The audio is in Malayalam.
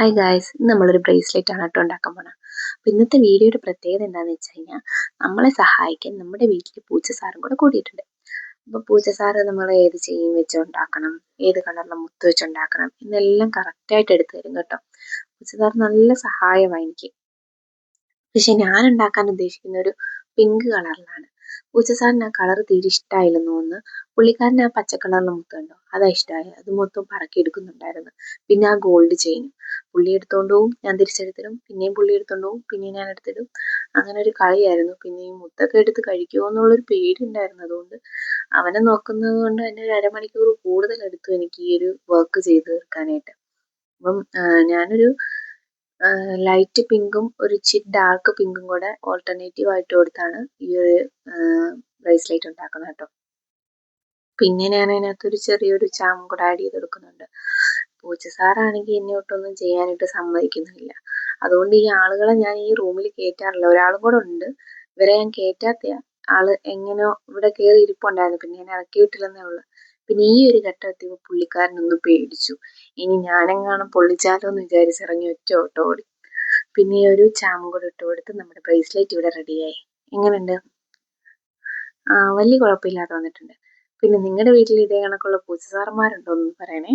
ഹായ് ഗായ്സ്, ഇന്ന് നമ്മളൊരു ബ്രേസ്ലെറ്റ് ആണ് കേട്ടോ ഉണ്ടാക്കാൻ പോണത്. അപ്പോൾ ഇന്നത്തെ വീഡിയോയുടെ പ്രത്യേകത എന്താണെന്ന് വെച്ച് കഴിഞ്ഞാൽ നമ്മളെ സഹായിക്കാൻ നമ്മുടെ വീട്ടിൽ പൂച്ച സാറും കൂടെ കൂടിയിട്ടുണ്ട്. അപ്പോൾ പൂച്ച സാറ് നമ്മൾ ഏത് ചെയിൻ വെച്ച് ഉണ്ടാക്കണം, ഏത് കളറിലെ മുത്ത് വെച്ച് ഉണ്ടാക്കണം എന്നെല്ലാം കറക്റ്റായിട്ട് എടുത്തു തരും കേട്ടോ. പൂച്ച സാർ നല്ല സഹായമാണ് എനിക്ക്. പക്ഷെ ഞാൻ ഉണ്ടാക്കാൻ ഉദ്ദേശിക്കുന്ന ഒരു പിങ്ക് കളറിലാണ്. പൂച്ച സാറിന് ആ കളർ തീരെ ഇഷ്ടമായില്ലെന്ന് തോന്നുന്നു. പുള്ളിക്കാരന് ആ പച്ച കളറിലെ മുത്ത് കണ്ടോ, അതാ ഇഷ്ടമായത്. അത് മൊത്തം പറക്കി എടുക്കുന്നുണ്ടായിരുന്നു. പിന്നെ ആ ഗോൾഡ് ചെയിനും പുള്ളി എടുത്തോണ്ട് പോവും, ഞാൻ തിരിച്ചെടുത്തിടും. പിന്നെയും പുള്ളി എടുത്തോണ്ട് പോവും, പിന്നെയും ഞാൻ എടുത്തിടും. അങ്ങനെ ഒരു കളിയായിരുന്നു. പിന്നെ ഈ മുത്തൊക്കെ എടുത്ത് കഴിക്കുമോ എന്നുള്ളൊരു പേടി ഉണ്ടായിരുന്നു. അതുകൊണ്ട് അവനെ നോക്കുന്നത് കൊണ്ട് തന്നെ ഒരു അരമണിക്കൂർ കൂടുതൽ എടുത്തു എനിക്ക് ഈ ഒരു വർക്ക് ചെയ്ത് തീർക്കാനായിട്ട്. അപ്പം ഞാനൊരു ലൈറ്റ് പിങ്കും ഒരു ഇച്ചിരി ഡാർക്ക് പിങ്കും കൂടെ ഓൾട്ടർനേറ്റീവ് ആയിട്ട് കൊടുത്താണ് ഈ ഒരു ബ്രേസ്ലെറ്റ് ഉണ്ടാക്കുന്നത് കേട്ടോ. പിന്നെ ഞാൻ അതിനകത്തൊരു ചെറിയൊരു ചാം കൂടെ ആഡ് ചെയ്ത് കൊടുക്കുന്നുണ്ട്. പൂച്ച സാറാണെങ്കിൽ എന്നെ ഒട്ടൊന്നും ചെയ്യാനായിട്ട് സമ്മതിക്കുന്നില്ല. അതുകൊണ്ട് ഈ ആളുകളെ ഞാൻ ഈ റൂമിൽ കയറ്റാറില്ല. ഒരാളും കൂടെ ഉണ്ട്, ഇവരെ ഞാൻ കയറ്റാത്ത. ആള് എങ്ങനെയോ ഇവിടെ കയറി ഇരിപ്പുണ്ടായിരുന്നു, പിന്നെ ഞാൻ ഇറക്കി വിട്ടില്ലെന്നേ ഉള്ളൂ. പിന്നെ ഈ ഒരു ഘട്ടം എത്തിയപ്പോൾ പുള്ളിക്കാരനൊന്ന് പേടിച്ചു. ഇനി ഞാനെങ്ങാനും പൊള്ളിച്ചാലോ എന്ന് വിചാരിച്ചിറങ്ങി ഒറ്റ ഓട്ടം ഓടി. പിന്നെ ഈ ഒരു ചാമും കൂടെ ഇട്ട് കൊടുത്ത് നമ്മുടെ ബ്രേസ്ലെറ്റ് ഇവിടെ റെഡിയായി. എങ്ങനെയുണ്ട്? വലിയ കുഴപ്പമില്ലാതെ വന്നിട്ടുണ്ട്. പിന്നെ നിങ്ങളുടെ വീട്ടിൽ ഇതേ കണക്കുള്ള പൂച്ച സാറന്മാരുണ്ടോ എന്ന് പറയണേ.